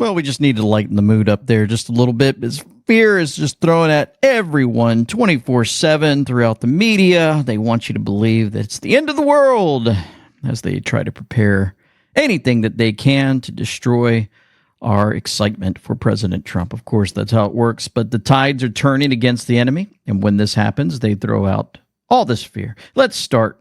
Well, we just need to lighten the mood up there just a little bit, because fear is just thrown at everyone 24/7 throughout the media. They want you to believe that it's the end of the world as they try to prepare anything that they can to destroy our excitement for President Trump. Of course, that's how it works, but the tides are turning against the enemy, and when this happens, they throw out all this fear. Let's start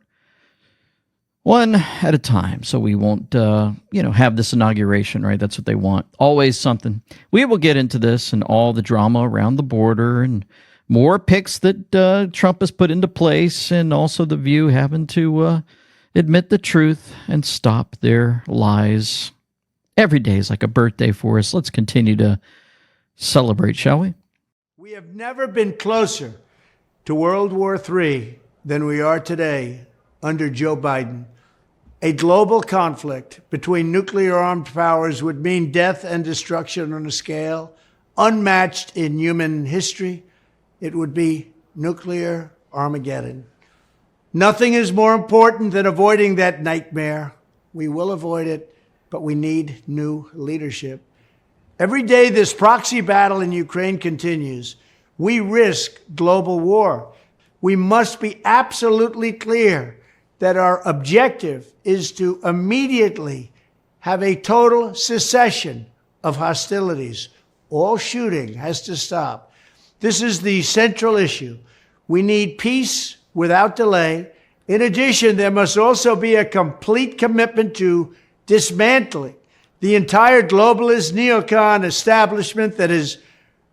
one at a time, so we won't, have this inauguration, right? That's what they want. Always something. We will get into this and all the drama around the border and more picks that Trump has put into place, and also the View having to admit the truth and stop their lies. Every day is like a birthday for us. Let's continue to celebrate, shall we? We have never been closer to World War III than we are today under Joe Biden. A global conflict between nuclear-armed powers would mean death and destruction on a scale unmatched in human history. It would be nuclear Armageddon. Nothing is more important than avoiding that nightmare. We will avoid it, but we need new leadership. Every day this proxy battle in Ukraine continues, we risk global war. We must be absolutely clear that our objective is to immediately have a total cessation of hostilities. All shooting has to stop. This is the central issue. We need peace without delay. In addition, there must also be a complete commitment to dismantling the entire globalist neocon establishment that is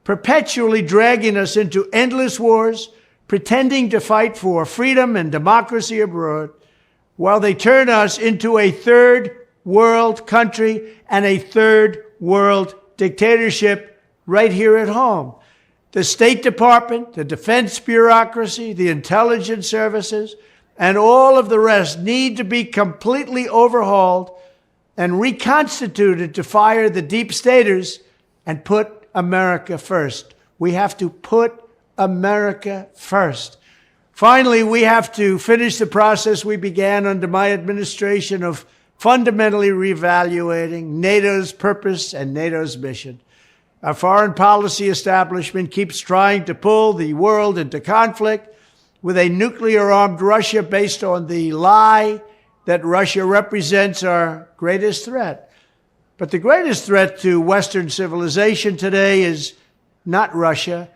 perpetually dragging us into endless wars, pretending to fight for freedom and democracy abroad, while they turn us into a third world country and a third world dictatorship right here at home. The State Department, the defense bureaucracy, the intelligence services, and all of the rest need to be completely overhauled and reconstituted to fire the deep staters and put America first. We have to put America first. Finally, we have to finish the process we began under my administration of fundamentally reevaluating NATO's purpose and NATO's mission. Our foreign policy establishment keeps trying to pull the world into conflict with a nuclear-armed Russia based on the lie that Russia represents our greatest threat. But the greatest threat to Western civilization today is not Russia.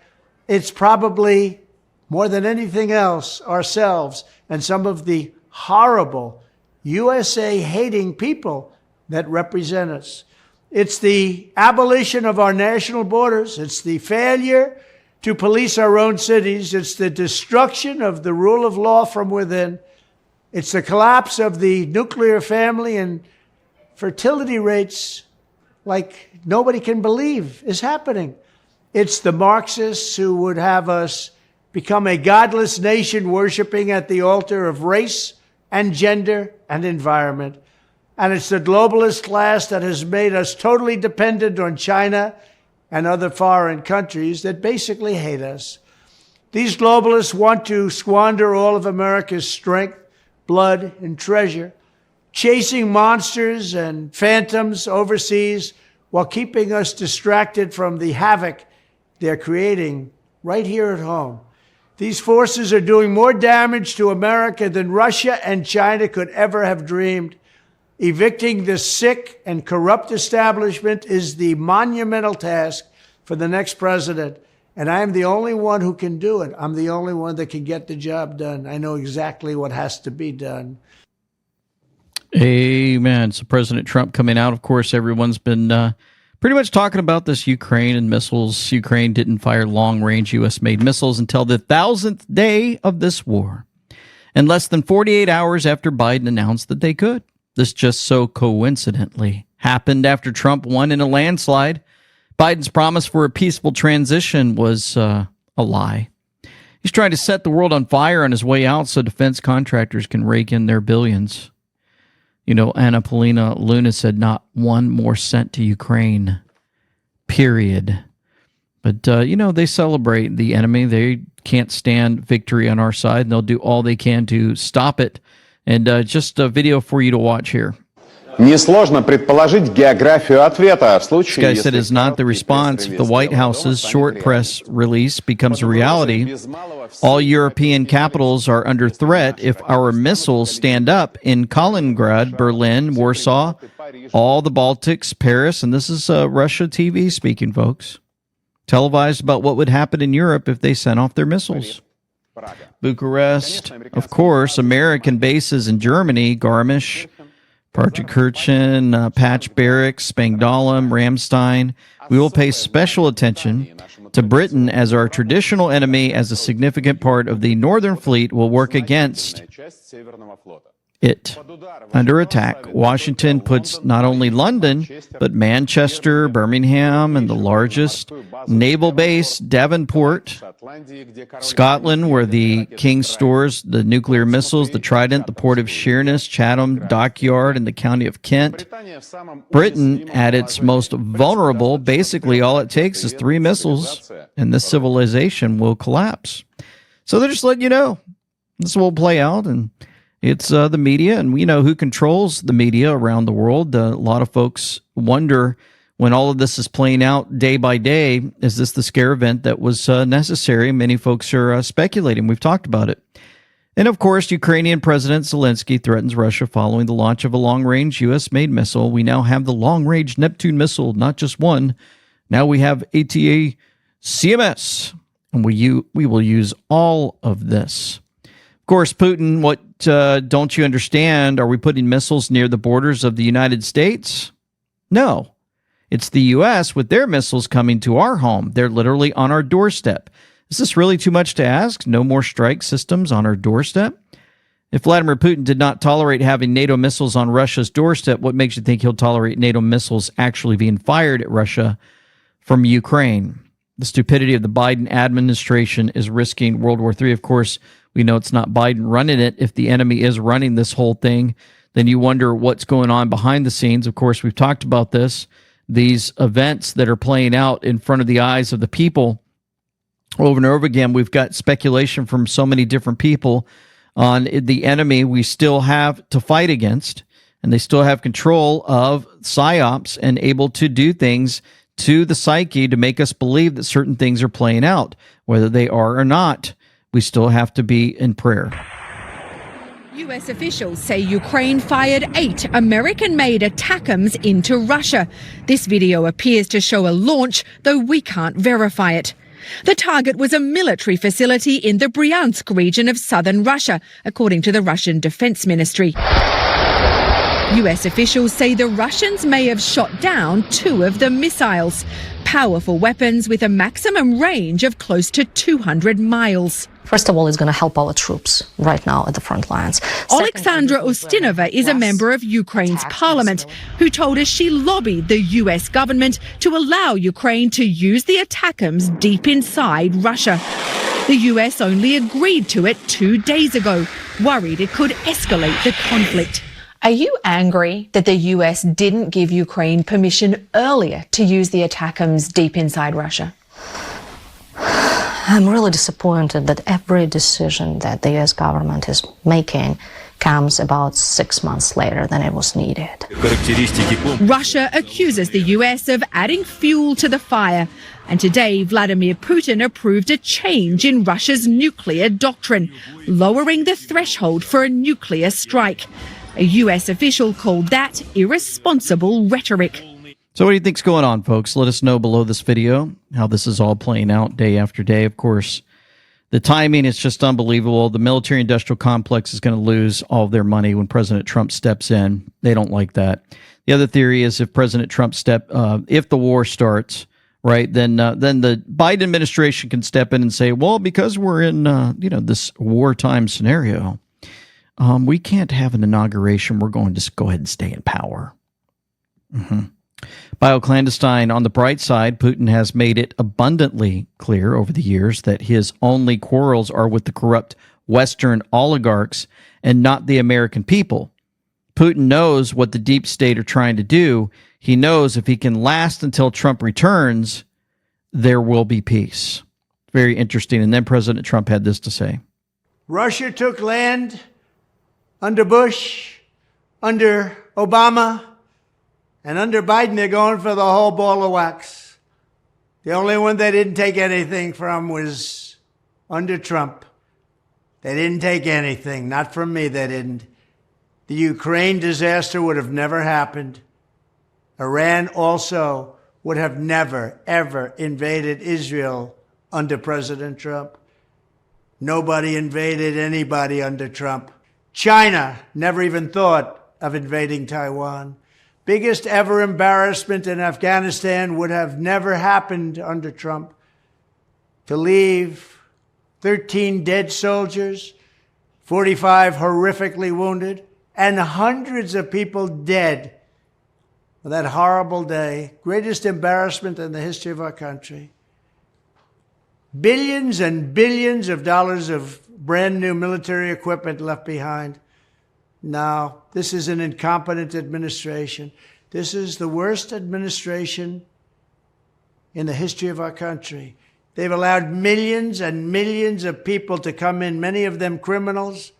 It's probably, more than anything else, ourselves and some of the horrible USA-hating people that represent us. It's the abolition of our national borders. It's the failure to police our own cities. It's the destruction of the rule of law from within. It's the collapse of the nuclear family and fertility rates like nobody can believe is happening. It's the Marxists who would have us become a godless nation worshiping at the altar of race and gender and environment. And it's the globalist class that has made us totally dependent on China and other foreign countries that basically hate us. These globalists want to squander all of America's strength, blood, and treasure, chasing monsters and phantoms overseas while keeping us distracted from the havoc they're creating right here at home. These forces are doing more damage to America than Russia and China could ever have dreamed. Evicting the sick and corrupt establishment is the monumental task for the next president. And I am the only one who can do it. I'm the only one that can get the job done. I know exactly what has to be done. Amen. So President Trump coming out, of course, everyone's been pretty much talking about this Ukraine and missiles. Ukraine didn't fire long-range U.S.-made missiles until the 1,000th day of this war, and less than 48 hours after Biden announced that they could. This just so coincidentally happened after Trump won in a landslide. Biden's promise for a peaceful transition was a lie. He's trying to set the world on fire on his way out so defense contractors can rake in their billions. You know, Anna Paulina Luna said not one more cent to Ukraine, period. But, they celebrate the enemy. They can't stand victory on our side, and they'll do all they can to stop it. And just a video for you to watch here. Несложно предположить географию ответа в случае, This guy said is not the response if the White House's short press release becomes a reality. All European capitals are under threat if our missiles stand up in Kaliningrad, Berlin, Warsaw, all the Baltics, Paris, and this is Russia TV speaking, folks. Televised about what would happen in Europe if they sent off their missiles. Bucharest, of course, American bases in Germany, Garmisch, Partenkirchen, Patch Barracks, Spangdahlem, Ramstein. We will pay special attention to Britain as our traditional enemy, as a significant part of the Northern Fleet will work against it. Under attack, Washington puts not only London, but Manchester, Birmingham, and the largest naval base, Devonport, Scotland, where the King stores the nuclear missiles, the Trident, the port of Sheerness, Chatham Dockyard, in the county of Kent. Britain, at its most vulnerable, basically all it takes is 3 missiles, and this civilization will collapse. So they're just letting you know this will play out, and it's the media, and we know who controls the media around the world. A lot of folks wonder, when all of this is playing out day by day, is this the scare event that was necessary? Many folks are speculating. We've talked about it. And of course, Ukrainian President Zelensky threatens Russia following the launch of a long-range U.S.-made missile. We now have the long-range Neptune missile, not just one. Now we have ATACMS, and we will use all of this. Of course, Putin, what don't you understand? Are we putting missiles near the borders of the United States? No. It's the U.S. with their missiles coming to our home. They're literally on our doorstep. Is this really too much to ask? No more strike systems on our doorstep? If Vladimir Putin did not tolerate having NATO missiles on Russia's doorstep, what makes you think he'll tolerate NATO missiles actually being fired at Russia from Ukraine? The stupidity of the Biden administration is risking World War III. Of course, we know it's not Biden running it. If the enemy is running this whole thing, then you wonder what's going on behind the scenes. Of course, we've talked about this. These events that are playing out in front of the eyes of the people over and over again. We've got speculation from so many different people on the enemy we still have to fight against, and they still have control of psyops and able to do things to the psyche to make us believe that certain things are playing out, whether they are or not. We still have to be in prayer. U.S. officials say Ukraine fired 8 American-made ATACMS into Russia. This video appears to show a launch, though we can't verify it. The target was a military facility in the Bryansk region of southern Russia, according to the Russian Defense Ministry. U.S. officials say the Russians may have shot down 2 of the missiles, powerful weapons with a maximum range of close to 200 miles. First of all, it's going to help our troops right now at the front lines. Alexandra Ustinova is a member of Ukraine's parliament who told us she lobbied the U.S. government to allow Ukraine to use the ATACMS deep inside Russia. The U.S. only agreed to it 2 days ago, worried it could escalate the conflict. Are you angry that the U.S. didn't give Ukraine permission earlier to use the ATACMS deep inside Russia? I'm really disappointed that every decision that the U.S. government is making comes about 6 months later than it was needed. Russia accuses the U.S. of adding fuel to the fire. And today, Vladimir Putin approved a change in Russia's nuclear doctrine, lowering the threshold for a nuclear strike. A U.S. official called that irresponsible rhetoric. So what do you think's going on, folks? Let us know below this video how this is all playing out day after day. Of course, the timing is just unbelievable. The military-industrial complex is going to lose all of their money when President Trump steps in. They don't like that. The other theory is if President Trump if the war starts, right, then the Biden administration can step in and say, well, because we're in this wartime scenario, we can't have an inauguration. We're going to go ahead and stay in power. Bioclandestine, on the bright side, Putin has made it abundantly clear over the years that his only quarrels are with the corrupt Western oligarchs and not the American people. Putin knows what the deep state are trying to do. He knows if he can last until Trump returns, there will be peace. Very interesting. And then President Trump had this to say. Russia took land under Bush, under Obama, And under Biden, they're going for the whole ball of wax. The only one they didn't take anything from was under Trump. They didn't take anything. Not from me, they didn't. The Ukraine disaster would have never happened. Iran also would have never, ever invaded Israel under President Trump. Nobody invaded anybody under Trump. China never even thought of invading Taiwan. Biggest ever embarrassment in Afghanistan would have never happened under Trump. To leave 13 dead soldiers, 45 horrifically wounded, and hundreds of people dead on that horrible day. Greatest embarrassment in the history of our country. Billions and billions of dollars of brand new military equipment left behind. No, this is an incompetent administration. This is the worst administration in the history of our country. They've allowed millions and millions of people to come in, many of them criminals,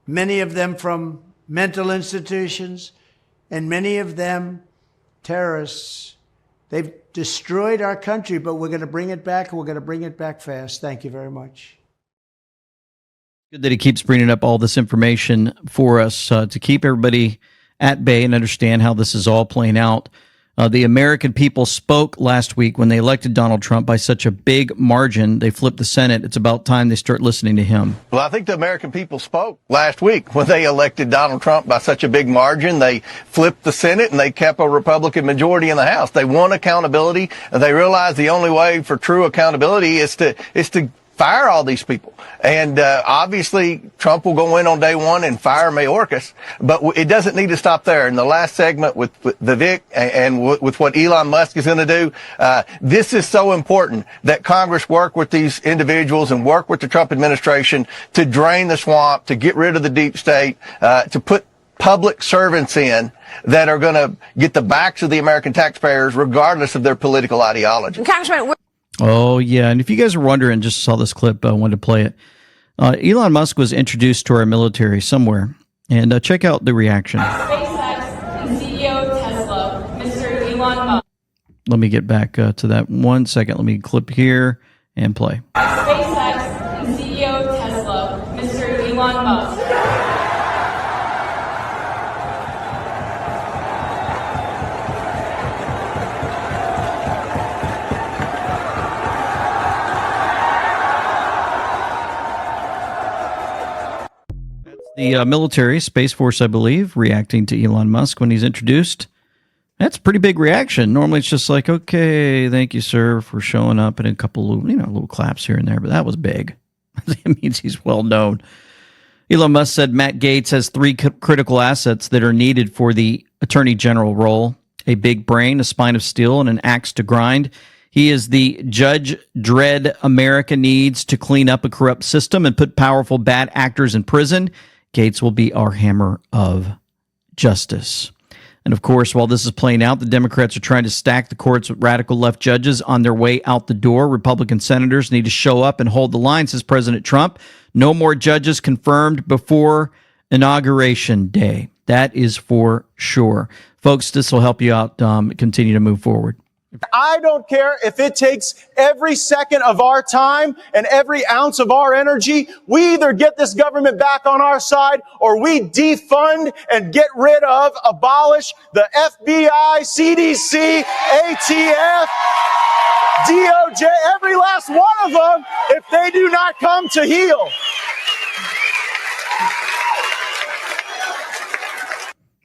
many of them from mental institutions, and many of them terrorists. They've destroyed our country, but we're going to bring it back, and we're going to bring it back fast. Thank you very much. Good that he keeps bringing up all this information for us to keep everybody at bay and understand how this is all playing out. The American people spoke last week when they elected Donald Trump by such a big margin. They flipped the Senate. It's about time they start listening to him. Well, I think the American people spoke last week when they elected Donald Trump by such a big margin. They flipped the Senate and they kept a Republican majority in the House. They want accountability, and they realize the only way for true accountability is to fire all these people. And obviously, Trump will go in on day one and fire Mayorkas, but it doesn't need to stop there. In the last segment with Vivek and with what Elon Musk is going to do, this is so important that Congress work with these individuals and work with the Trump administration to drain the swamp, to get rid of the deep state, to put public servants in that are going to get the backs of the American taxpayers regardless of their political ideology. Congressman, Oh, yeah. And if you guys are wondering, just saw this clip, I wanted to play it. Elon Musk was introduced to our military somewhere. And check out the reaction. SpaceX and CEO of Tesla, Mr. Elon Musk. Let me get back to that 1 second. Let me clip here and play. SpaceX and CEO of Tesla, Mr. Elon Musk. The military, Space Force, I believe, reacting to Elon Musk when he's introduced. That's a pretty big reaction. Normally it's just like, okay, thank you, sir, for showing up, and a couple of, little claps here and there, but that was big. It means he's well known. Elon Musk said Matt Gaetz has three critical assets that are needed for the attorney general role: a big brain, a spine of steel, and an axe to grind. He is the Judge Dredd America needs to clean up a corrupt system and put powerful bad actors in prison. Gaetz will be our hammer of justice. And of course, while this is playing out, the Democrats are trying to stack the courts with radical left judges on their way out the door. Republican senators need to show up and hold the line, says President Trump. No more judges confirmed before Inauguration Day. That is for sure. Folks, this will help you out continue to move forward. I don't care if it takes every second of our time and every ounce of our energy. We either get this government back on our side or we defund and get rid of, abolish the FBI, CDC, ATF, DOJ, every last one of them if they do not come to heel.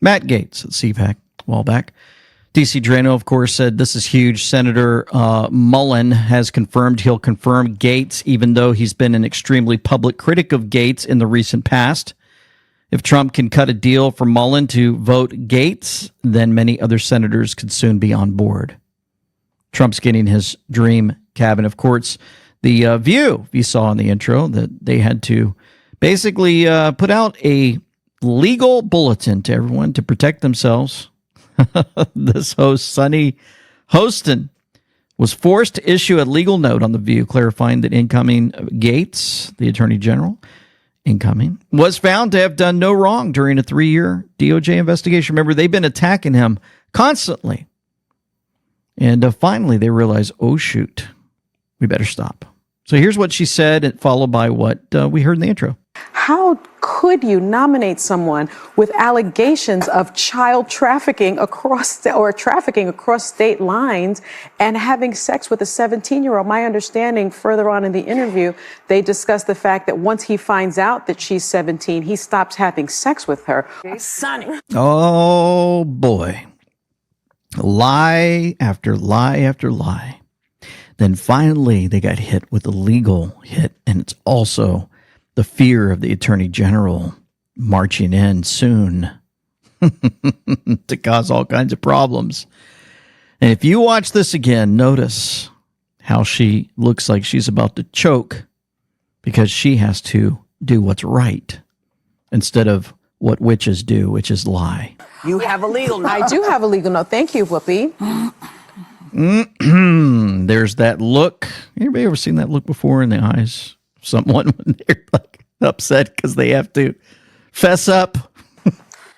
Matt Gaetz at CPAC a while back. DC Drano, of course, said this is huge. Senator Mullen has confirmed he'll confirm Gaetz, even though he's been an extremely public critic of Gaetz in the recent past. If Trump can cut a deal for Mullen to vote Gaetz, then many other senators could soon be on board. Trump's getting his dream cabinet. Of course, the View, you saw in the intro, that they had to basically put out a legal bulletin to everyone to protect themselves. This host, Sonny Hostin, was forced to issue a legal note on The View clarifying that incoming Gaetz, the Attorney General, incoming, was found to have done no wrong during a 3-year DOJ investigation. Remember, they've been attacking him constantly. And finally, they realized, oh, shoot, we better stop. So here's what she said, followed by what we heard in the intro. How could you nominate someone with allegations of child trafficking across state lines and having sex with a 17-year-old? My understanding further on in the interview, they discussed the fact that once he finds out that she's 17, he stops having sex with her. Sonny. Oh, boy. Lie after lie after lie. Then finally, they got hit with a legal hit, and it's also the fear of the Attorney General marching in soon to cause all kinds of problems. And if you watch this again, notice how she looks like she's about to choke because she has to do what's right instead of what witches do, which is lie. You have a legal note. I do have a legal note. Thank you, Whoopi. There's that look. Anybody ever seen that look before in the eyes of someone when they're like upset because they have to fess up?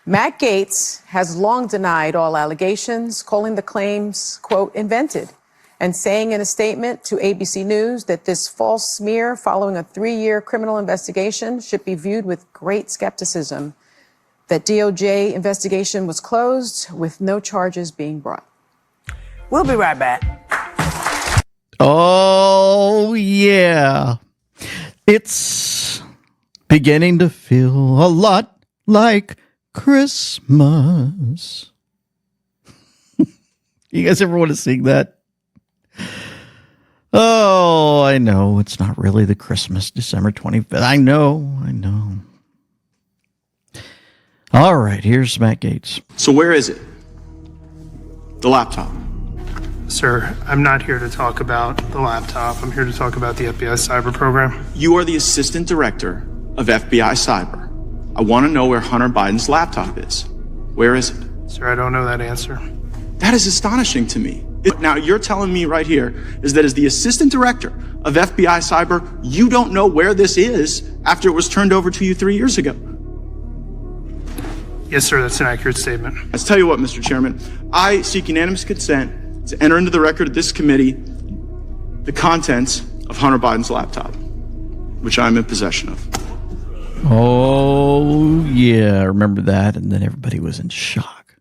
Matt Gaetz has long denied all allegations, calling the claims, quote, invented, and saying in a statement to ABC News that this false smear following a 3-year criminal investigation should be viewed with great skepticism, that DOJ investigation was closed with no charges being brought. We'll be right back. Oh, yeah. It's beginning to feel a lot like Christmas. You guys ever want to sing that? Oh, I know. It's not really the Christmas, December 25th. I know. All right, here's Matt Gaetz. So where is it? The laptop. Sir, I'm not here to talk about the laptop. I'm here to talk about the FBI cyber program. You are the assistant director of FBI cyber. I want to know where Hunter Biden's laptop is. Where is it? Sir, I don't know that answer. That is astonishing to me. Now, you're telling me right here is that as the assistant director of FBI cyber, you don't know where this is after it was turned over to you 3 years ago. Yes, sir, that's an accurate statement. Let's tell you what, Mr. Chairman. I seek unanimous consent to enter into the record of this committee the contents of Hunter Biden's laptop, which I'm in possession of. Oh, yeah, I remember that. And then everybody was in shock.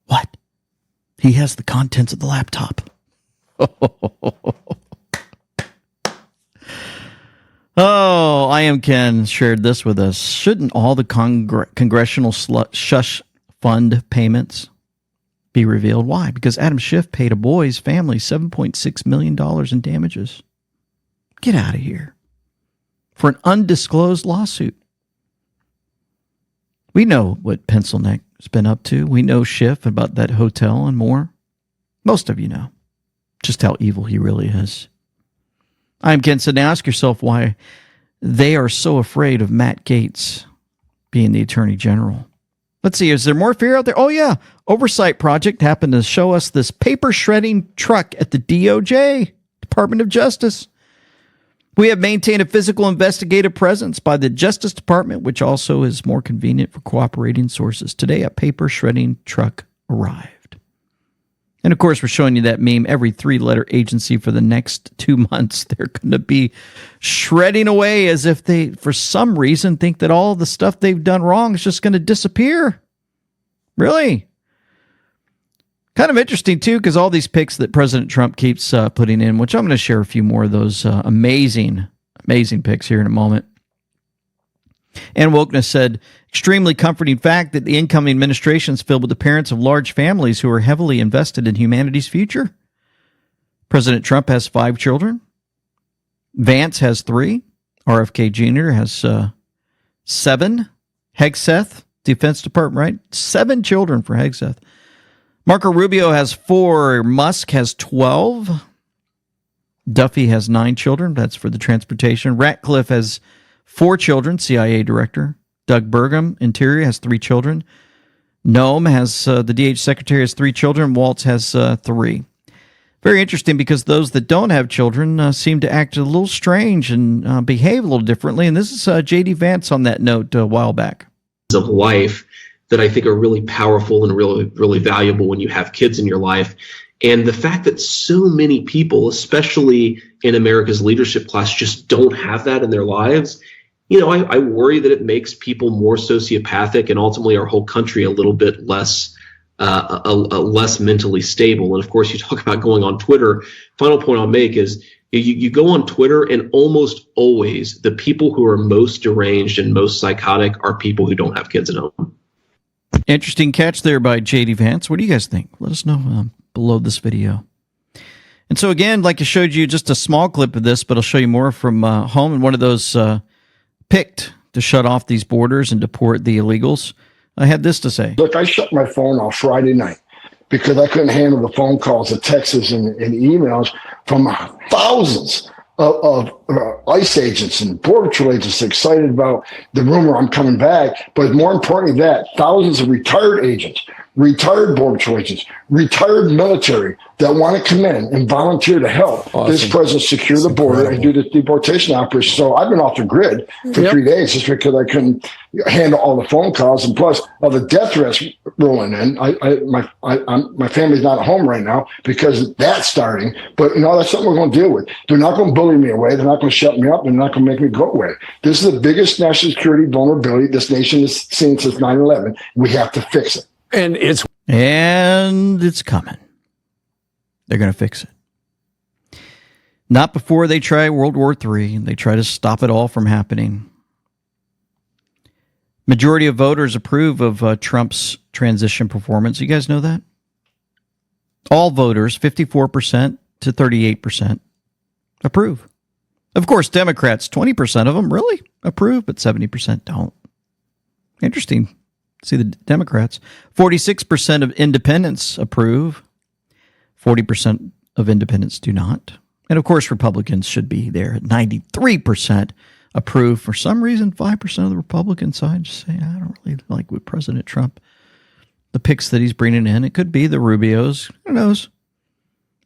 What? He has the contents of the laptop. Oh, I Am Ken shared this with us. Shouldn't all the congressional shush fund payments be revealed? Why? Because Adam Schiff paid a boy's family $7.6 million in damages. Get out of here. For an undisclosed lawsuit. We know what Pencilneck's been up to. We know Schiff about that hotel and more. Most of you know just how evil he really is. I'm Ken. So now ask yourself why they are so afraid of Matt Gaetz being the Attorney General. Let's see, is there more fear out there? Oh, yeah. Oversight Project happened to show us this paper shredding truck at the DOJ, Department of Justice. We have maintained a physical investigative presence by the Justice Department, which also is more convenient for cooperating sources. Today, a paper shredding truck arrived. And of course, we're showing you that meme. Every 3-letter agency for the next 2 months, they're going to be shredding away as if they, for some reason, think that all the stuff they've done wrong is just going to disappear. Really? Kind of interesting, too, because all these pics that President Trump keeps putting in, which I'm going to share a few more of those amazing pics here in a moment. And Wokeness said, extremely comforting fact that the incoming administration is filled with the parents of large families who are heavily invested in humanity's future. President Trump has 5 children. Vance has 3. RFK Jr. has 7. Hegseth, Defense Department, right? 7 children for Hegseth. Marco Rubio has 4. Musk has 12. Duffy has 9 children. That's for the transportation. Ratcliffe has 4 children, CIA director. Doug Burgum, Interior, has 3 children. Noem has, the DH secretary, has 3 children. Waltz has 3. Very interesting, because those that don't have children seem to act a little strange and behave a little differently. And this is J.D. Vance on that note a while back. Of life that I think are really powerful and really, really valuable when you have kids in your life. And the fact that so many people, especially in America's leadership class, just don't have that in their lives, I worry that it makes people more sociopathic and ultimately our whole country a little bit less less mentally stable. And of course, you talk about going on Twitter. Final point I'll make is you go on Twitter, and almost always the people who are most deranged and most psychotic are people who don't have kids at home. Interesting catch there by J.D. Vance. What do you guys think? Let us know below this video. And so again, like I showed you just a small clip of this, but I'll show you more from home, and one of those picked to shut off these borders and deport the illegals. I had this to say. Look, I shut my phone off Friday night because I couldn't handle the phone calls, the texts, and emails from thousands of ICE agents and Border Patrol agents excited about the rumor I'm coming back. But more importantly, that thousands of retired agents, retired Border Patrol agents, retired military that want to come in and volunteer to help this president secure the border and do this deportation operation. So I've been off the grid for 3 days just because I couldn't handle all the phone calls, and plus all the death threats rolling in. My family's not at home right now because that's starting. But that's something we're going to deal with. They're not going to bully me away. They're not going to shut me up. They're not going to make me go away. This is the biggest national security vulnerability this nation has seen since 9/11. We have to fix it. And it's coming. They're going to fix it. Not before they try World War III. They try to stop it all from happening. Majority of voters approve of Trump's transition performance. You guys know that? All voters, 54% to 38%, approve. Of course, Democrats, 20% of them really approve, but 70% don't. Interesting. See the Democrats. 46% of independents approve. 40% of independents do not. And of course, Republicans should be there at 93% approve. For some reason, 5% of the Republican side just say, I don't really like with President Trump, the picks that he's bringing in. It could be the Rubios. Who knows?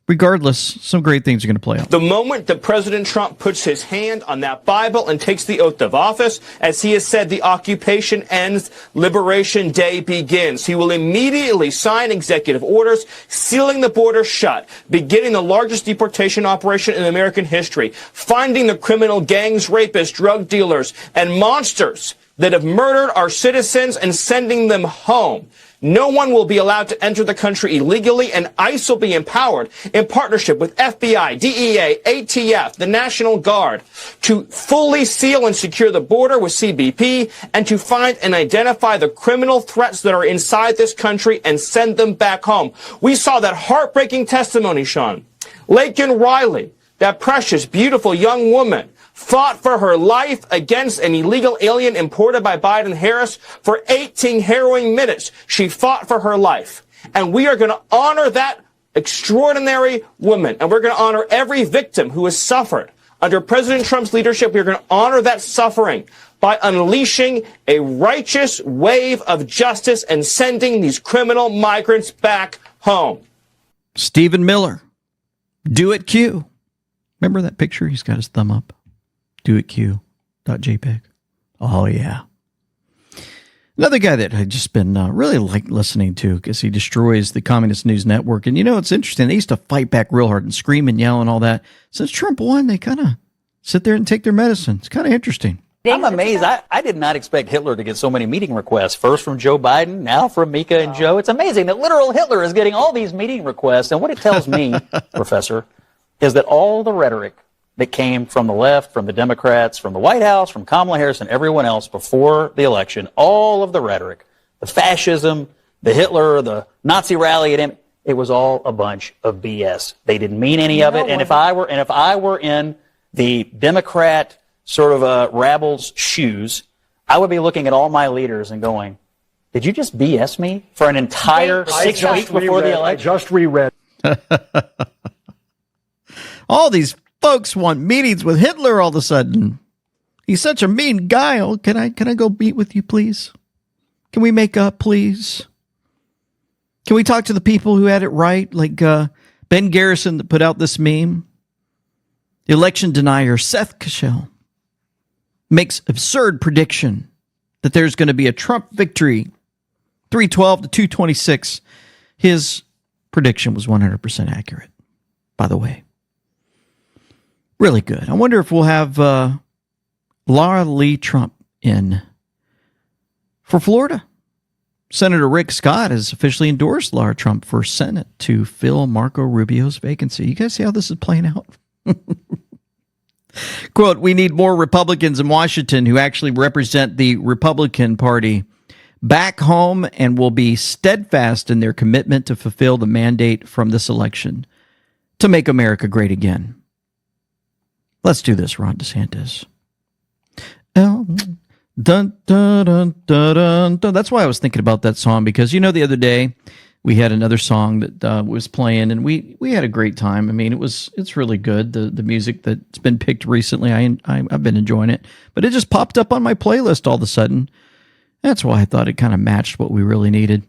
Regardless, some great things are going to play out. The moment that President Trump puts his hand on that Bible and takes the oath of office, as he has said, the occupation ends, Liberation Day begins. He will immediately sign executive orders, sealing the border shut, beginning the largest deportation operation in American history, finding the criminal gangs, rapists, drug dealers, and monsters that have murdered our citizens and sending them home. No one will be allowed to enter the country illegally, and ICE will be empowered in partnership with FBI, DEA, ATF, the National Guard to fully seal and secure the border with CBP and to find and identify the criminal threats that are inside this country and send them back home. We saw that heartbreaking testimony, Sean. Laken Riley, that precious, beautiful young woman, fought for her life against an illegal alien imported by Biden-Harris for 18 harrowing minutes. She fought for her life. And we are going to honor that extraordinary woman. And we're going to honor every victim who has suffered. Under President Trump's leadership, we're going to honor that suffering by unleashing a righteous wave of justice and sending these criminal migrants back home. Stephen Miller, Do It Q. Remember that picture? He's got his thumb up. doitq.jpg. Oh, yeah. Another guy that I've just been really like listening to because he destroys the Communist News Network. And, it's interesting. They used to fight back real hard and scream and yell and all that. Since Trump won, they kind of sit there and take their medicine. It's kind of interesting. I'm amazed. I did not expect Hitler to get so many meeting requests. First from Joe Biden, now from Mika and Joe. It's amazing that literal Hitler is getting all these meeting requests. And what it tells me, Professor, is that all the rhetoric that came from the left, from the Democrats, from the White House, from Kamala Harris and everyone else before the election, all of the rhetoric, the fascism, the Hitler, the Nazi rally, it was all a bunch of BS. They didn't mean any of it. And if I were in the Democrat sort of rabble's shoes, I would be looking at all my leaders and going, did you just BS me for an entire 6 weeks before the election? I just reread. All these folks want meetings with Hitler all of a sudden. He's such a mean guy. Oh, can I go meet with you, please? Can we make up, please? Can we talk to the people who had it right, like Ben Garrison that put out this meme. The election denier Seth Keshel makes absurd prediction that there's going to be a Trump victory, 312 to 226. His prediction was 100% accurate, by the way. Really good. I wonder if we'll have Laura Lee Trump in for Florida. Senator Rick Scott has officially endorsed Laura Trump for Senate to fill Marco Rubio's vacancy. You guys see how this is playing out? Quote, we need more Republicans in Washington who actually represent the Republican Party back home and will be steadfast in their commitment to fulfill the mandate from this election to make America great again. Let's do this, Ron DeSantis. Dun, dun, dun, dun, dun. That's why I was thinking about that song, because, you know, the other day we had another song that was playing, and we had a great time. I mean, it's really good. The music that's been picked recently, I've been enjoying it, but it just popped up on my playlist all of a sudden. That's why I thought it kind of matched what we really needed.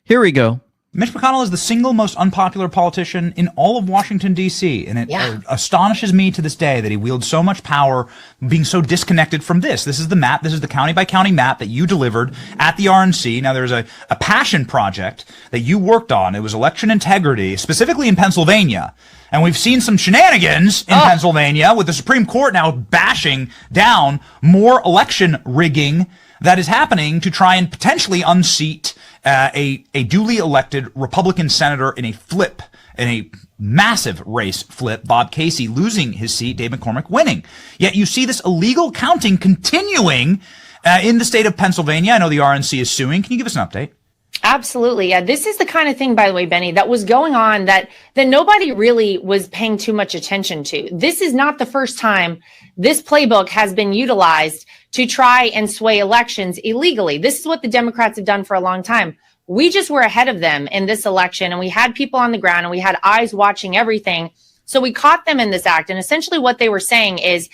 Here we go. Mitch McConnell is the single most unpopular politician in all of Washington, D.C., and it astonishes me to this day that he wields so much power being so disconnected from this. This is the map. This is the county-by-county map that you delivered at the RNC. Now, there's a passion project that you worked on. It was election integrity, specifically in Pennsylvania. And we've seen some shenanigans in Pennsylvania with the Supreme Court now bashing down more election rigging that is happening to try and potentially unseat a duly elected Republican senator in a massive race flip, Bob Casey losing his seat, Dave McCormick winning. Yet you see this illegal counting continuing in the state of Pennsylvania. I know the RNC is suing. Can you give us an update? Absolutely. Yeah, this is the kind of thing, by the way, Benny, that was going on that nobody really was paying too much attention to. This is not the first time this playbook has been utilized to try and sway elections illegally. This is what the Democrats have done for a long time. We just were ahead of them in this election, and we had people on the ground and we had eyes watching everything. So we caught them in this act. And essentially what they were saying is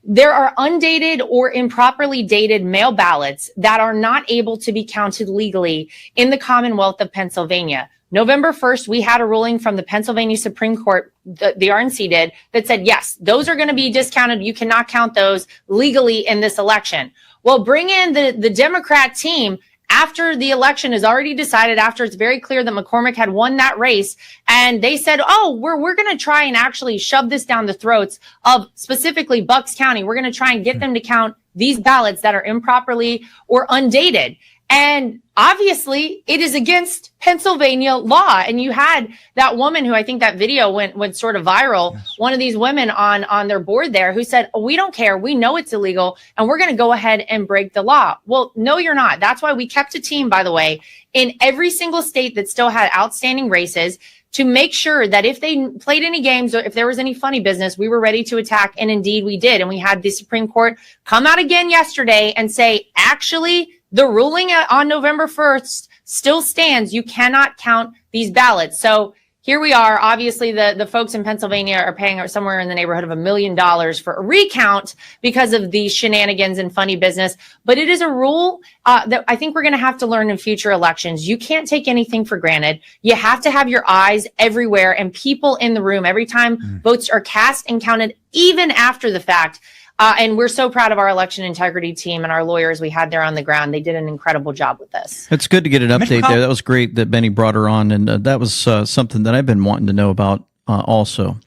there are undated or improperly dated mail ballots that are not able to be counted legally in the Commonwealth of Pennsylvania. November 1st, we had a ruling from the Pennsylvania Supreme Court, the RNC did, that said, yes, those are going to be discounted. You cannot count those legally in this election. Well, bring in the Democrat team after the election is already decided, after it's very clear that McCormick had won that race. And they said, oh, we're going to try and actually shove this down the throats of specifically Bucks County. We're going to try and get them to count these ballots that are improperly or undated. And obviously it is against Pennsylvania law. And you had that woman who, I think that video went sort of viral. Yes. One of these women on their board there who said, oh, we don't care. We know it's illegal and we're going to go ahead and break the law. Well, no, you're not. That's why we kept a team, by the way, in every single state that still had outstanding races to make sure that if they played any games or if there was any funny business, we were ready to attack. And indeed we did. And we had the Supreme Court come out again yesterday and say, actually, the ruling on November 1st still stands. You cannot count these ballots. So here we are. Obviously, the folks in Pennsylvania are paying somewhere in the neighborhood of $1 million for a recount because of these shenanigans and funny business. But it is a rule that I think we're going to have to learn in future elections. You can't take anything for granted. You have to have your eyes everywhere and people in the room every time votes are cast and counted, even after the fact. And we're so proud of our election integrity team and our lawyers we had there on the ground. They did an incredible job with this. It's good to get an update there. That was great that Benny brought her on, and that was something that I've been wanting to know about also.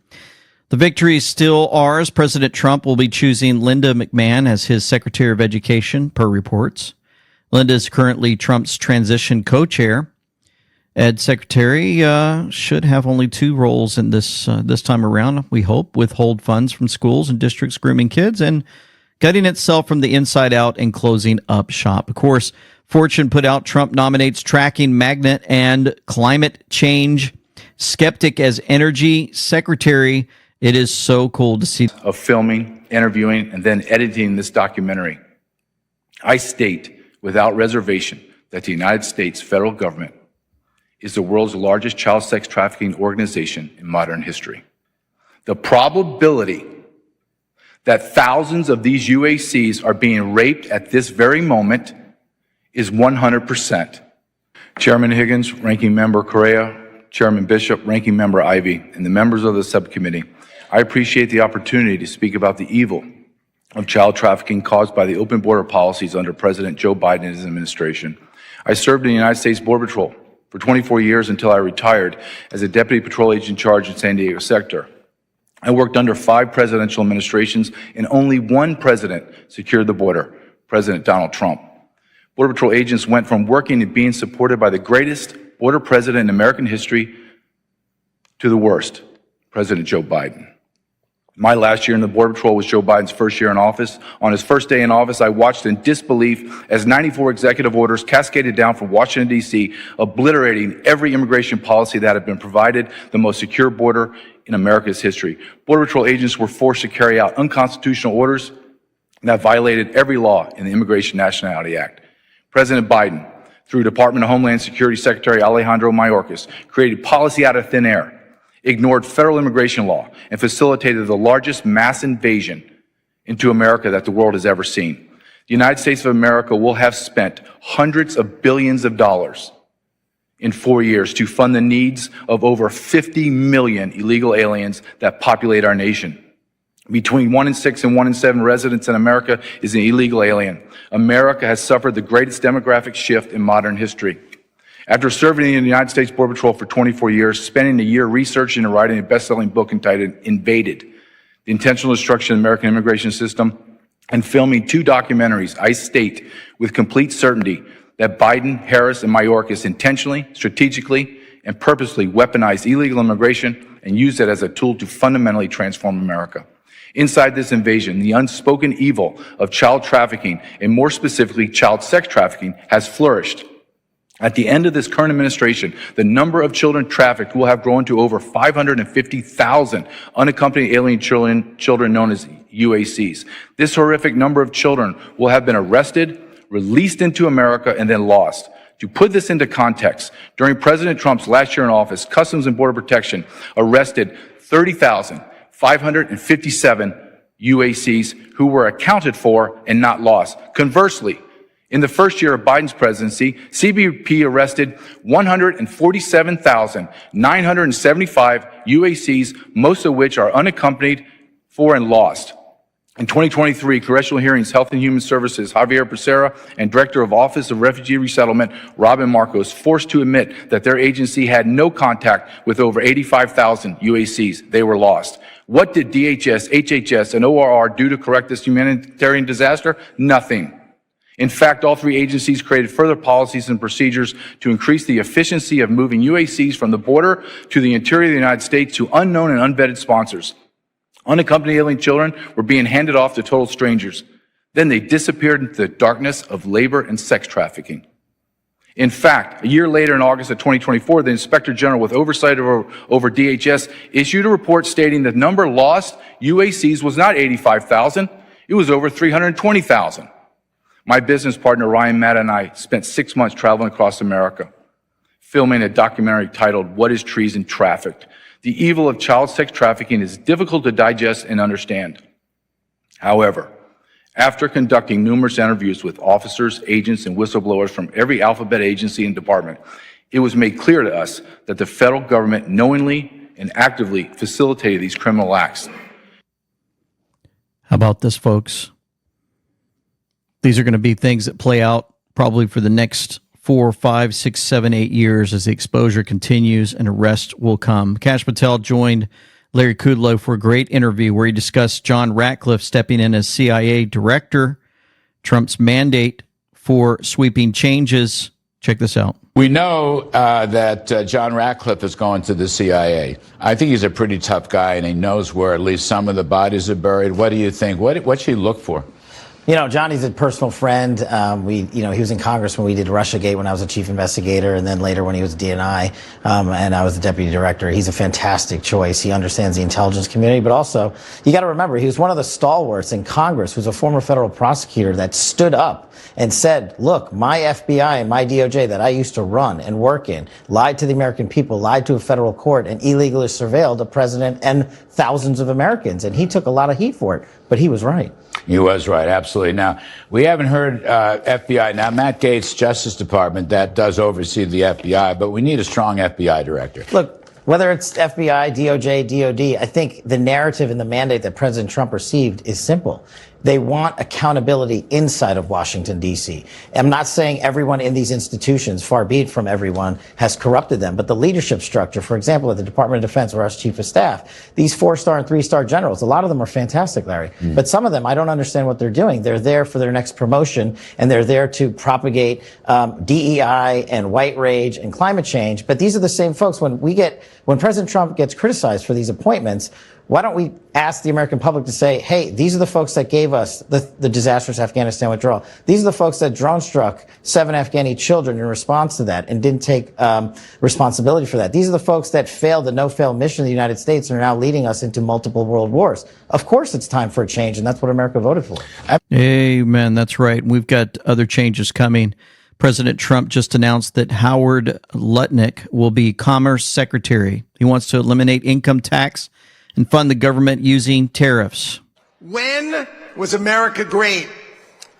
The victory is still ours. President Trump will be choosing Linda McMahon as his Secretary of Education, per reports. Linda is currently Trump's transition co-chair. Ed Secretary should have only 2 roles in this time around, we hope: withhold funds from schools and districts grooming kids, and gutting itself from the inside out and closing up shop. Of course, Fortune put out Trump nominates tracking magnet and climate change skeptic as energy secretary. It is so cool to see. Of filming, interviewing, and then editing this documentary, I state without reservation that the United States federal government is the world's largest child sex trafficking organization in modern history. The probability that thousands of these UACs are being raped at this very moment is 100%. Chairman Higgins, Ranking Member Correa, Chairman Bishop, Ranking Member Ivey, and the members of the subcommittee, I appreciate the opportunity to speak about the evil of child trafficking caused by the open border policies under President Joe Biden and his administration. I served in the United States Border Patrol for 24 years until I retired as a deputy patrol agent in charge in San Diego sector. I worked under 5 presidential administrations, and only one president secured the border, President Donald Trump. Border Patrol agents went from working and being supported by the greatest border president in American history to the worst, President Joe Biden. My last year in the Border Patrol was Joe Biden's first year in office. On his first day in office, I watched in disbelief as 94 executive orders cascaded down from Washington, D.C., obliterating every immigration policy that had been provided the most secure border in America's history. Border Patrol agents were forced to carry out unconstitutional orders that violated every law in the Immigration Nationality Act. President Biden, through Department of Homeland Security Secretary Alejandro Mayorkas, created policy out of thin air, ignored federal immigration law, and facilitated the largest mass invasion into America that the world has ever seen. The United States of America will have spent hundreds of billions of dollars in 4 years to fund the needs of over 50 million illegal aliens that populate our nation. Between 1 in 6 and 1 in 7 residents in America is an illegal alien. America has suffered the greatest demographic shift in modern history. After serving in the United States Border Patrol for 24 years, spending a year researching and writing a best-selling book entitled Invaded, The Intentional Destruction of the American Immigration System, and filming 2 documentaries, I state with complete certainty that Biden, Harris, and Mayorkas intentionally, strategically, and purposely weaponized illegal immigration and used it as a tool to fundamentally transform America. Inside this invasion, the unspoken evil of child trafficking, and more specifically child sex trafficking, has flourished. At the end of this current administration, the number of children trafficked will have grown to over 550,000 unaccompanied alien children known as UACs. This horrific number of children will have been arrested, released into America, and then lost. To put this into context, during President Trump's last year in office, Customs and Border Protection arrested 30,557 UACs who were accounted for and not lost. Conversely, in the first year of Biden's presidency, CBP arrested 147,975 UACs, most of which are unaccompanied for and lost. In 2023, Congressional Hearings Health and Human Services Javier Becerra and Director of Office of Refugee Resettlement Robin Marcos forced to admit that their agency had no contact with over 85,000 UACs. They were lost. What did DHS, HHS, and ORR do to correct this humanitarian disaster? Nothing. In fact, all 3 agencies created further policies and procedures to increase the efficiency of moving UACs from the border to the interior of the United States to unknown and unvetted sponsors. Unaccompanied alien children were being handed off to total strangers. Then they disappeared into the darkness of labor and sex trafficking. In fact, a year later in August of 2024, the Inspector General with oversight over DHS issued a report stating that the number of lost UACs was not 85,000, it was over 320,000. My business partner, Ryan Matta, and I spent 6 months traveling across America, filming a documentary titled, What is Treason Trafficked? The evil of child sex trafficking is difficult to digest and understand. However, after conducting numerous interviews with officers, agents, and whistleblowers from every alphabet agency and department, it was made clear to us that the federal government knowingly and actively facilitated these criminal acts. How about this, folks? These are going to be things that play out probably for the next 4, 5, 6, 7, 8 years as the exposure continues and arrest will come. Kash Patel joined Larry Kudlow for a great interview where he discussed John Ratcliffe stepping in as CIA director, Trump's mandate for sweeping changes. Check this out. We know that John Ratcliffe is going to the CIA. I think he's a pretty tough guy, and he knows where at least some of the bodies are buried. What do you think? What should he look for? You know, Johnny's a personal friend. He was in Congress when we did Russiagate when I was a chief investigator, and then later when he was DNI, and I was the deputy director. He's a fantastic choice. He understands the intelligence community, but also, you got to remember, he was one of the stalwarts in Congress, who's a former federal prosecutor that stood up and said, look, my FBI and my DOJ that I used to run and work in lied to the American people, lied to a federal court, and illegally surveilled a president and thousands of Americans. And he took a lot of heat for it, but he was right. He was right, absolutely. Now, we haven't heard FBI. Now, Matt Gaetz, Justice Department, that does oversee the FBI, but we need a strong FBI director. Look, whether it's FBI, DOJ, DOD, I think the narrative and the mandate that President Trump received is simple. They want accountability inside of Washington, D.C. I'm not saying everyone in these institutions, far be it from everyone, has corrupted them. But the leadership structure, for example, at the Department of Defense, where I was chief of staff, these 4-star and 3-star generals, a lot of them are fantastic, Larry. But some of them, I don't understand what they're doing. They're there for their next promotion, and they're there to propagate DEI and white rage and climate change. But these are the same folks. When President Trump gets criticized for these appointments, why don't we ask the American public to say, hey, these are the folks that gave us the disastrous Afghanistan withdrawal. These are the folks that drone struck 7 Afghani children in response to that and didn't take responsibility for that. These are the folks that failed the no-fail mission of the United States and are now leading us into multiple world wars. Of course it's time for a change, and that's what America voted for. Amen. That's right. We've got other changes coming. President Trump just announced that Howard Lutnick will be Commerce Secretary. He wants to eliminate income tax and fund the government using tariffs. When was America great?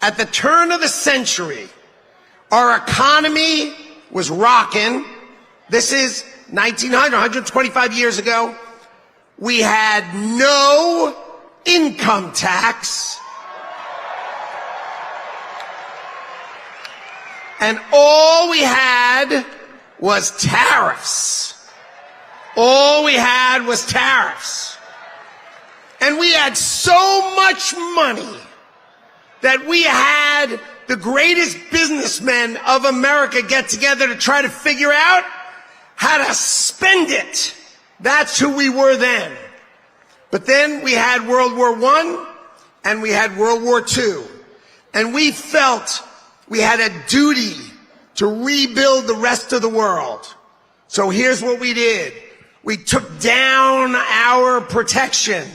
At the turn of the century, our economy was rocking. This is 1900, 125 years ago. We had no income tax. And all we had was tariffs. All we had was tariffs. And we had so much money that we had the greatest businessmen of America get together to try to figure out how to spend it. That's who we were then. But then we had World War I and we had World War II. And we felt we had a duty to rebuild the rest of the world. So here's what we did. We took down our protection.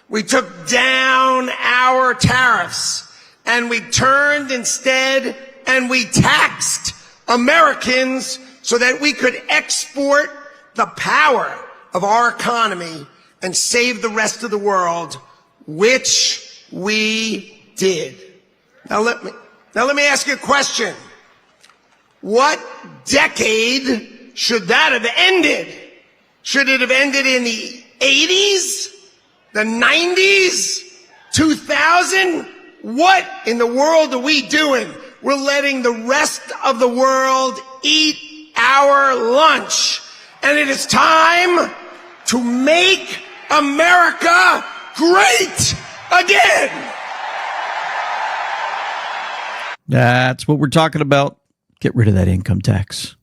We took down our tariffs. And we turned instead and we taxed Americans so that we could export the power of our economy and save the rest of the world, which we did. Now let me ask you a question. What decade should that have ended? Should it have ended in the 80s? The 90s? 2000? What in the world are we doing? We're letting the rest of the world eat our lunch. And it is time to make America great again. That's what we're talking about. Get rid of that income tax.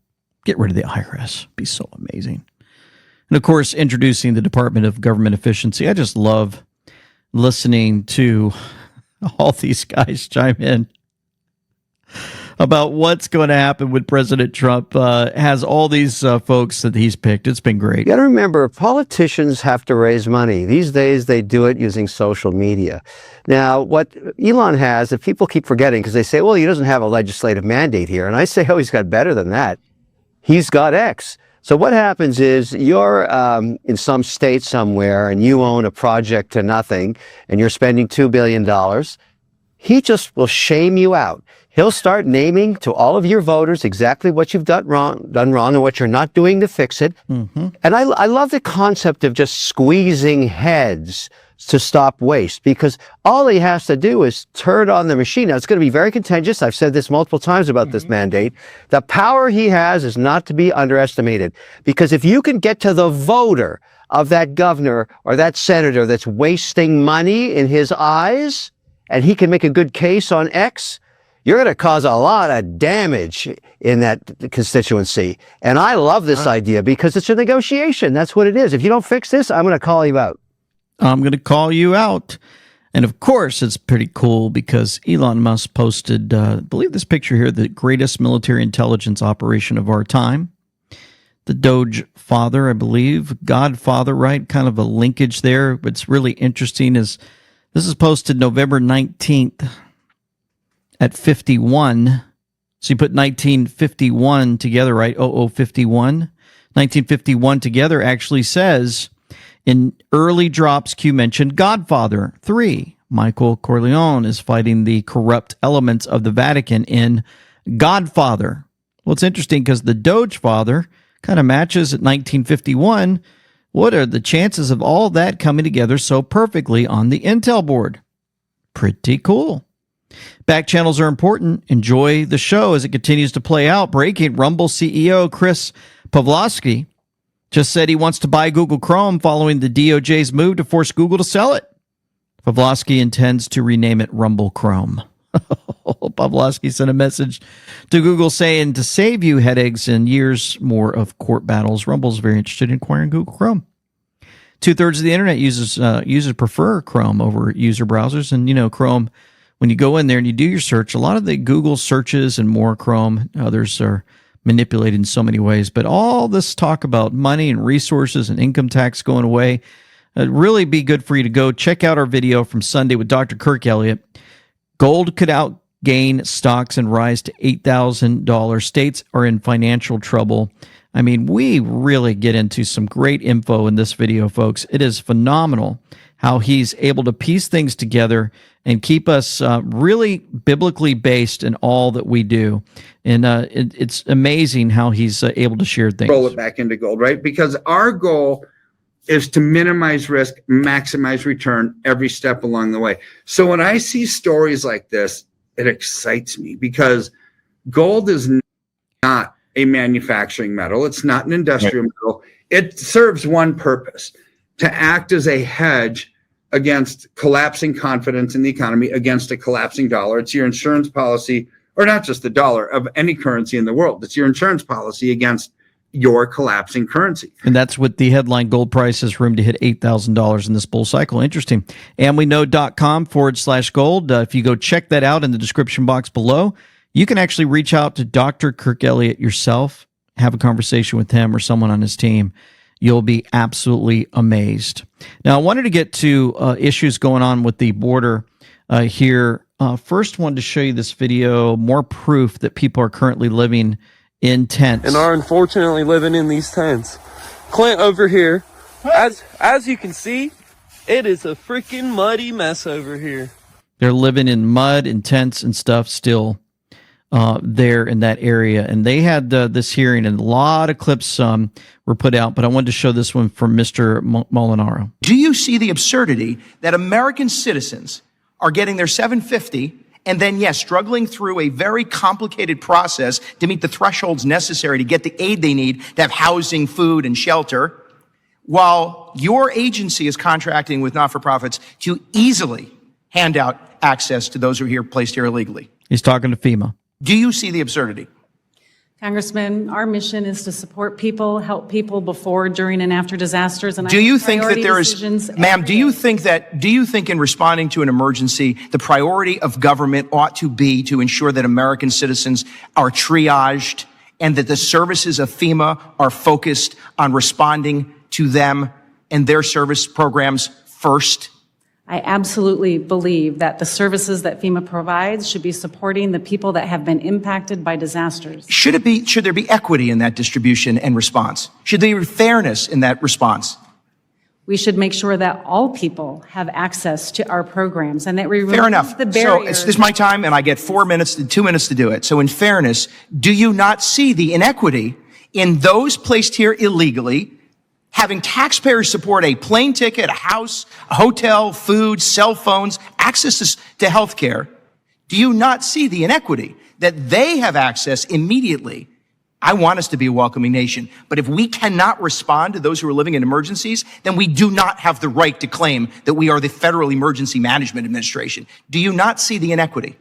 Get rid of the IRS. Be so amazing. And of course, introducing the Department of Government Efficiency. I just love listening to all these guys chime in about what's going to happen when President Trump has all these folks that he's picked. It's been great. You got to remember, politicians have to raise money. These days, they do it using social media. Now, what Elon has, if people keep forgetting, because they say, well, he doesn't have a legislative mandate here. And I say, oh, he's got better than that. He's got X. So what happens is you're in some state somewhere and you own a project to nothing and you're spending $2 billion. He just will shame you out. He'll start naming to all of your voters exactly what you've done wrong and what you're not doing to fix it. Mm-hmm. And I love the concept of just squeezing heads to stop waste, because all he has to do is turn on the machine. Now, it's going to be very contentious. I've said this multiple times about this mandate. The power he has is not to be underestimated, because if you can get to the voter of that governor or that senator that's wasting money in his eyes, and he can make a good case on X, you're going to cause a lot of damage in that constituency. And I love this idea because it's a negotiation. That's what it is. If you don't fix this, I'm going to call you out. I'm going to call you out. And of course, it's pretty cool because Elon Musk posted, I believe this picture here, the greatest military intelligence operation of our time. The Doge Father, I believe, Godfather, right? Kind of a linkage there. What's really interesting is this is posted November 19th at 51. So you put 1951 together, right? 0051. 1951 together actually says, in early drops, Q mentioned Godfather 3, Michael Corleone is fighting the corrupt elements of the Vatican in Godfather. Well, it's interesting because the Doge Father kind of matches at 1951. What are the chances of all that coming together so perfectly on the Intel board? Pretty cool. Back channels are important. Enjoy the show as it continues to play out. Breaking: Rumble CEO Chris Pavlovski just said he wants to buy Google Chrome following the DOJ's move to force Google to sell it. Pavlovski intends to rename it Rumble Chrome. Pavlovski sent a message to Google saying, to save you headaches and years more of court battles, Rumble's very interested in acquiring Google Chrome. 2/3 of the internet users prefer Chrome over user browsers. And, you know, Chrome, when you go in there and you do your search, a lot of the Google searches and more Chrome, others are manipulated in so many ways. But all this talk about money and resources and income tax going away, it'd really be good for you to go check out our video from Sunday with Dr. Kirk Elliott. Gold could outgain stocks and rise to $8,000. States are in financial trouble. I mean, we really get into some great info in this video, folks. It is phenomenal how he's able to piece things together and keep us really biblically based in all that we do. And it's amazing how he's able to share things. Roll it back into gold, right? Because our goal is to minimize risk, maximize return every step along the way. So when I see stories like this, it excites me because gold is not a manufacturing metal. It's not an industrial metal. It serves one purpose: to act as a hedge against collapsing confidence in the economy, against a collapsing dollar. It's your insurance policy, or not just the dollar, of any currency in the world. It's your insurance policy against your collapsing currency. And that's what the headline: gold price has room to hit $8,000 in this bull cycle. Interesting. amweknow.com/gold. If you go check that out in the description box below, you can actually reach out to Dr. Kirk Elliott yourself, have a conversation with him or someone on his team. You'll be absolutely amazed. Now, I wanted to get to issues going on with the border here. First, wanted to show you this video, more proof that people are currently living in tents. And are unfortunately living in these tents. Clint over here, as you can see, it is a freaking muddy mess over here. They're living in mud and tents and stuff still there in that area. And they had this hearing, and a lot of clips were put out, but I wanted to show this one from Mr. Molinaro. Do you see the absurdity that American citizens are getting their $750 and then, yes, struggling through a very complicated process to meet the thresholds necessary to get the aid they need to have housing, food, and shelter, while your agency is contracting with not-for-profits to easily hand out access to those who are here, placed here illegally? He's talking to FEMA. Do you see the absurdity? Congressman, our mission is to support people, help people before, during, and after disasters. And do you think that there is, ma'am, do you think in responding to an emergency, the priority of government ought to be to ensure that American citizens are triaged and that the services of FEMA are focused on responding to them and their service programs first? I absolutely believe that the services that FEMA provides should be supporting the people that have been impacted by disasters. Should there be equity in that distribution and response? Should there be fairness in that response? We should make sure that all people have access to our programs and that we remove Fair enough. the barriers. So this is my time, and I get 2 minutes to do it. So in fairness, do you not see the inequity in those placed here illegally having taxpayers support a plane ticket, a house, a hotel, food, cell phones, access to health care? Do you not see the inequity that they have access immediately? I want us to be a welcoming nation, but if we cannot respond to those who are living in emergencies, then we do not have the right to claim that we are the Federal Emergency Management Administration. Do you not see the inequity?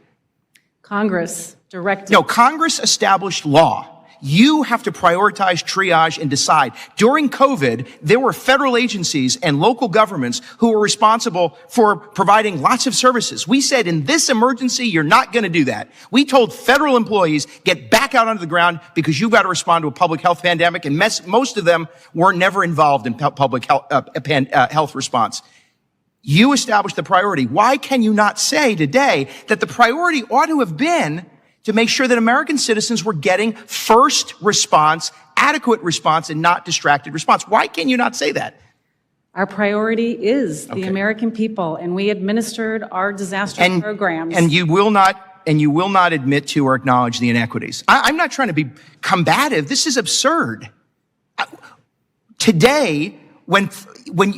Congress directed. No, Congress established law. You have to prioritize, triage, and decide. During COVID, there were federal agencies and local governments who were responsible for providing lots of services. We said, in this emergency, you're not going to do that. We told federal employees, get back out onto the ground because you've got to respond to a public health pandemic, and most of them were never involved in public health response. You established the priority. Why can you not say today that the priority ought to have been to make sure that American citizens were getting first response, adequate response, and not distracted response? Why can you not say that? Our priority is the American people, and we administered our disaster programs. And you will not admit to or acknowledge the inequities. I'm not trying to be combative. This is absurd. Today, when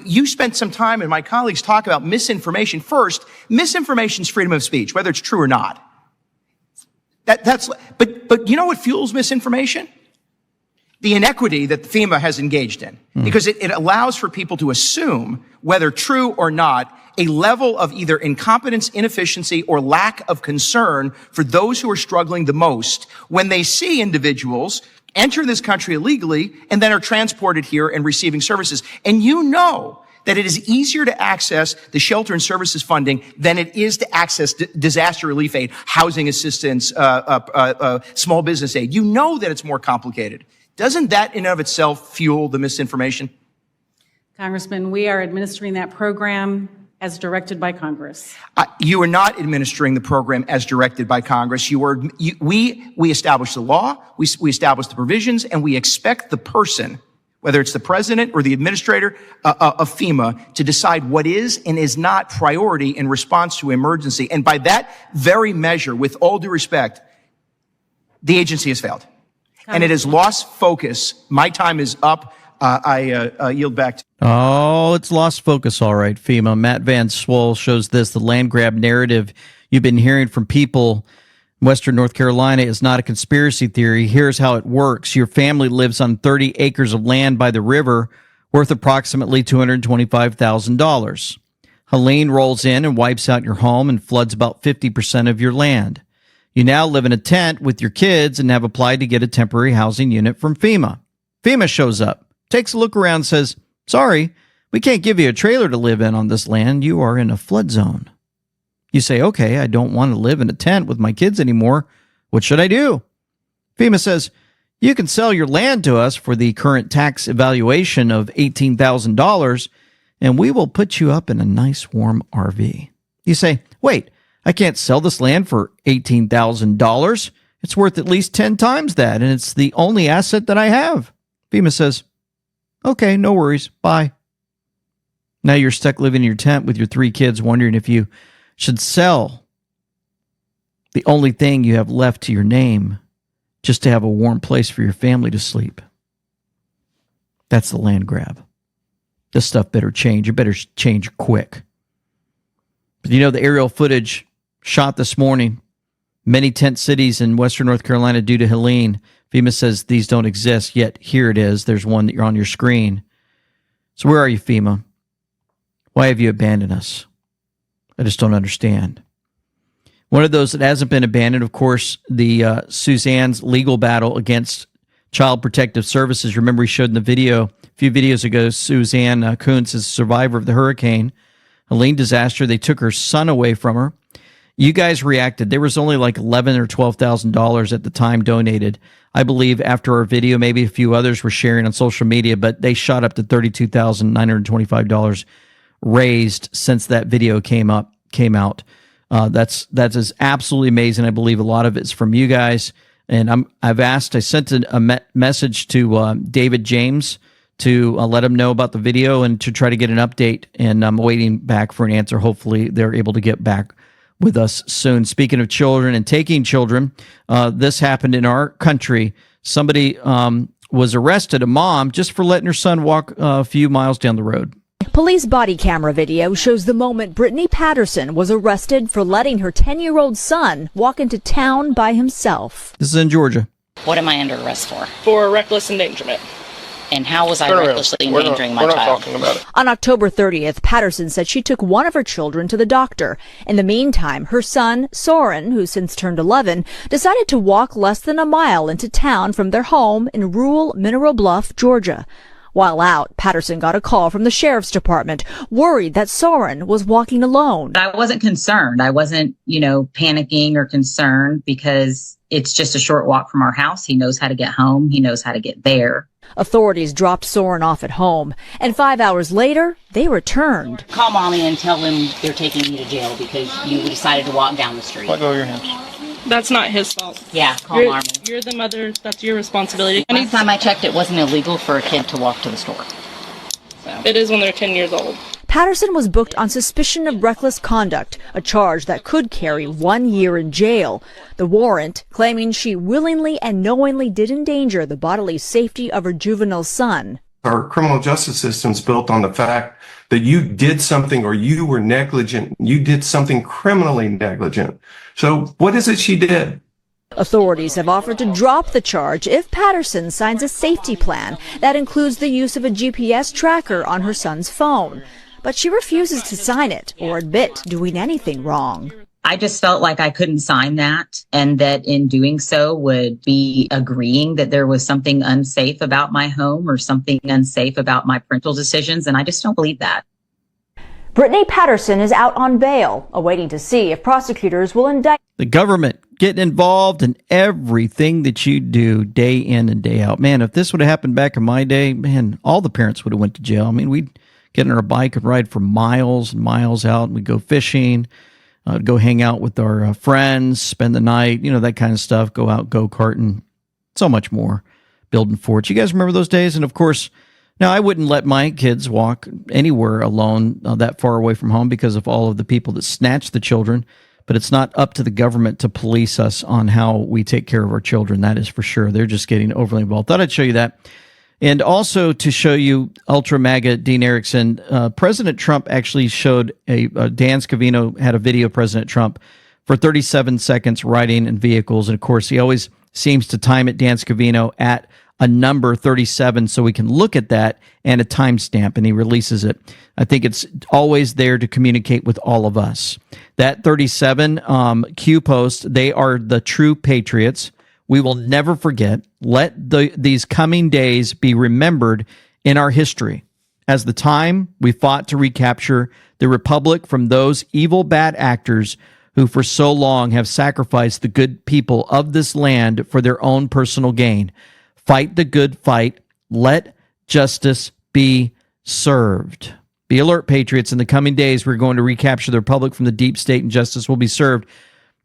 you spent some time and my colleagues talk about misinformation, first, misinformation is freedom of speech, whether it's true or not. But you know what fuels misinformation? The inequity that FEMA has engaged in, because it allows for people to assume, whether true or not, a level of either incompetence, inefficiency, or lack of concern for those who are struggling the most when they see individuals enter this country illegally and then are transported here and receiving services. And you know that it is easier to access the shelter and services funding than it is to access disaster relief aid, housing assistance, small business aid. You know that it's more complicated. Doesn't that in and of itself fuel the misinformation? Congressman, we are administering that program as directed by Congress. You are not administering the program as directed by Congress. We established the law, we established the provisions, and we expect the person, whether it's the president or the administrator of FEMA, to decide what is and is not priority in response to emergency. And by that very measure, with all due respect, the agency has failed. And it has lost focus. My time is up. I yield back to Oh, it's lost focus, all right, FEMA. Matt Van Swoll shows this. The land grab narrative you've been hearing from people in Western North Carolina is not a conspiracy theory. Here's how it works. Your family lives on 30 acres of land by the river worth approximately $225,000. Helene rolls in and wipes out your home and floods about 50% of your land. You now live in a tent with your kids and have applied to get a temporary housing unit from FEMA. FEMA shows up, takes a look around, says, sorry, we can't give you a trailer to live in on this land. You are in a flood zone. You say, okay, I don't want to live in a tent with my kids anymore. What should I do? FEMA says, you can sell your land to us for the current tax evaluation of $18,000, and we will put you up in a nice warm RV. You say, wait, I can't sell this land for $18,000. It's worth at least 10 times that, and it's the only asset that I have. FEMA says, okay, no worries, bye. Now you're stuck living in your tent with your 3 kids, wondering if you should sell the only thing you have left to your name just to have a warm place for your family to sleep. That's the land grab. This stuff better change. It better change quick. But you know, the aerial footage shot this morning, many tent cities in Western North Carolina due to Helene. FEMA says these don't exist, yet here it is. There's one that you're on your screen. So where are you, FEMA? Why have you abandoned us? I just don't understand. One of those that hasn't been abandoned, of course, the Suzanne's legal battle against Child Protective Services. Remember, we showed in the video a few videos ago, Suzanne Kuntz is a survivor of the hurricane Helene disaster. They took her son away from her. You guys reacted. There was only like $11,000 or $12,000 at the time donated. I believe after our video, maybe a few others were sharing on social media, but they shot up to $32,925 raised since that video came out. That's is absolutely amazing. I believe a lot of it's from you guys. And I sent a message to David James to let him know about the video and to try to get an update. And I'm waiting back for an answer. Hopefully they're able to get back with us soon. Speaking of children and taking children, this happened in our country. Somebody was arrested, a mom, just for letting her son walk a few miles down the road. Police body camera video shows the moment Brittany Patterson was arrested for letting her 10-year-old son walk into town by himself. This is in Georgia. What am I under arrest for? For reckless endangerment. And how was I recklessly endangering my child? We're not talking about it. On October 30th, Patterson said she took one of her children to the doctor. In the meantime, her son, Soren, who since turned 11, decided to walk less than a mile into town from their home in rural Mineral Bluff, Georgia. While out, Patterson got a call from the sheriff's department, worried that Soren was walking alone. I wasn't concerned. I wasn't, panicking or concerned because it's just a short walk from our house. He knows how to get home. He knows how to get there. Authorities dropped Soren off at home, and 5 hours later, they returned. Call mommy and tell them they're taking me to jail because you decided to walk down the street. Let go of your hands. That's not his fault. Yeah, call Marvin. You're the mother. That's your responsibility. Anytime I checked, it wasn't illegal for a kid to walk to the store. It is when they're 10 years old. Patterson was booked on suspicion of reckless conduct, a charge that could carry 1 year in jail. The warrant claiming she willingly and knowingly did endanger the bodily safety of her juvenile son. Our criminal justice system is built on the fact that you did something or you were negligent. You did something criminally negligent. So what is it she did? Authorities have offered to drop the charge if Patterson signs a safety plan that includes the use of a GPS tracker on her son's phone. But she refuses to sign it or admit doing anything wrong. I just felt like I couldn't sign that, and that in doing so would be agreeing that there was something unsafe about my home or something unsafe about my parental decisions, and I just don't believe that. Brittany Patterson is out on bail, awaiting to see if prosecutors will indict. The government getting involved in everything that you do day in and day out. Man, if this would have happened back in my day, man, all the parents would have went to jail. I mean, we'd get on our bike and ride for miles and miles out, and we'd go fishing, go hang out with our friends, spend the night, that kind of stuff, go out go-karting, so much more, building forts. You guys remember those days? And of course, now I wouldn't let my kids walk anywhere alone that far away from home because of all of the people that snatch the children. But it's not up to the government to police us on how we take care of our children. That is for sure. They're just getting overly involved. Thought I'd show you that. And also to show you Ultra MAGA Dean Erickson, President Trump actually showed Dan Scavino had a video of President Trump for 37 seconds riding in vehicles. And of course, he always seems to time it, Dan Scavino, at a number 37 so we can look at that and a timestamp, and he releases it. I think it's always there to communicate with all of us. That 37 Q post, they are the true patriots. We will never forget. Let these coming days be remembered in our history as the time we fought to recapture the republic from those evil, bad actors who for so long have sacrificed the good people of this land for their own personal gain. Fight the good fight. Let justice be served. Be alert, patriots. In the coming days, we're going to recapture the republic from the deep state, and justice will be served.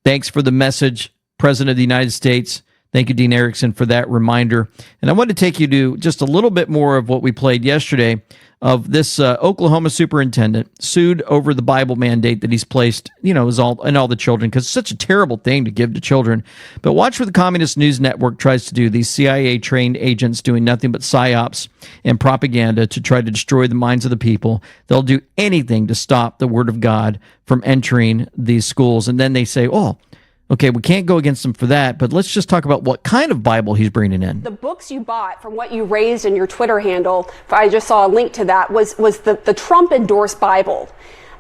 Thanks for the message, President of the United States. Thank you, Dean Erickson, for that reminder. And I want to take you to just a little bit more of what we played yesterday of this Oklahoma superintendent sued over the Bible mandate that he's placed, in all the children, because it's such a terrible thing to give to children. But watch what the Communist News Network tries to do. These CIA-trained agents doing nothing but psyops and propaganda to try to destroy the minds of the people. They'll do anything to stop the Word of God from entering these schools. And then they say, okay, we can't go against him for that, but let's just talk about what kind of Bible he's bringing in. The books you bought from what you raised in your Twitter handle, I just saw a link to that, was the Trump-endorsed Bible.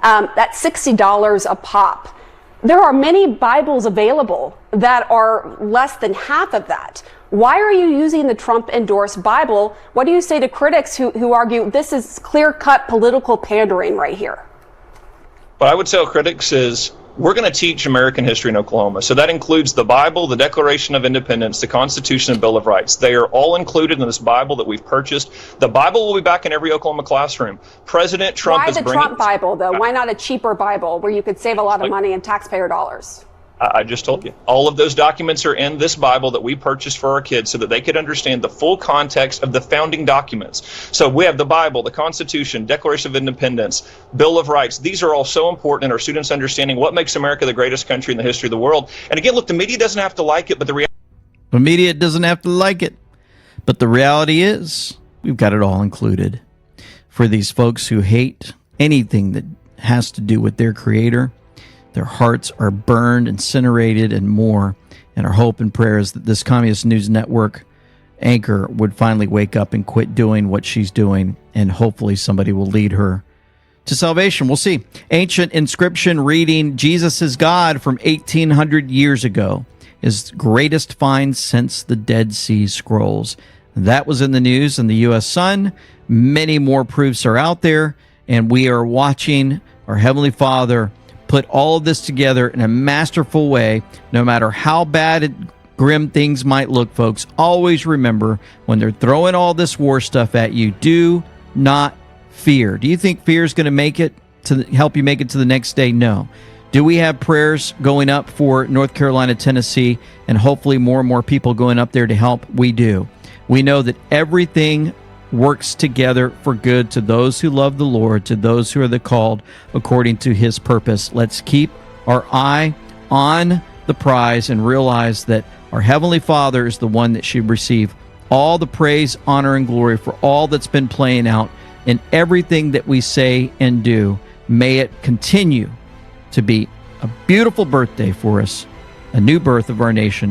That's $60 a pop. There are many Bibles available that are less than half of that. Why are you using the Trump-endorsed Bible? What do you say to critics who argue this is clear-cut political pandering right here? What I would tell critics is, we're going to teach American history in Oklahoma. So that includes the Bible, the Declaration of Independence, the Constitution, and Bill of Rights. They are all included in this Bible that we've purchased. The Bible will be back in every Oklahoma classroom. President Trump is bringing... Why the Trump Bible, though? Why not a cheaper Bible where you could save a lot of money in taxpayer dollars? I just told you. All of those documents are in this Bible that we purchased for our kids so that they could understand the full context of the founding documents. So we have the Bible, the Constitution, Declaration of Independence, Bill of Rights. These are all so important in our students understanding what makes America the greatest country in the history of the world. And again, look, the media doesn't have to like it, but the media doesn't have to like it. But the reality is, we've got it all included. For these folks who hate anything that has to do with their creator, their hearts are burned, incinerated, and more. And our hope and prayer is that this Communist News Network anchor would finally wake up and quit doing what she's doing, and hopefully somebody will lead her to salvation. We'll see. Ancient inscription reading Jesus is God from 1,800 years ago is greatest find since the Dead Sea Scrolls. That was in the news in the U.S. Sun. Many more proofs are out there, and we are watching our Heavenly Father put all of this together in a masterful way. No matter how bad and grim things might look, folks, always remember, when they're throwing all this war stuff at you, do not fear. Do you think fear is going to make it to help you make it to the next day? No. Do we have prayers going up for North Carolina, Tennessee, and hopefully more and more people going up there to help? We do. We know that everything works together for good to those who love the Lord, to those who are the called according to his purpose. Let's keep our eye on the prize and realize that our Heavenly Father is the one that should receive all the praise, honor, and glory for all that's been playing out in everything that we say and do. May it continue to be a beautiful birthday for us, a new birth of our nation.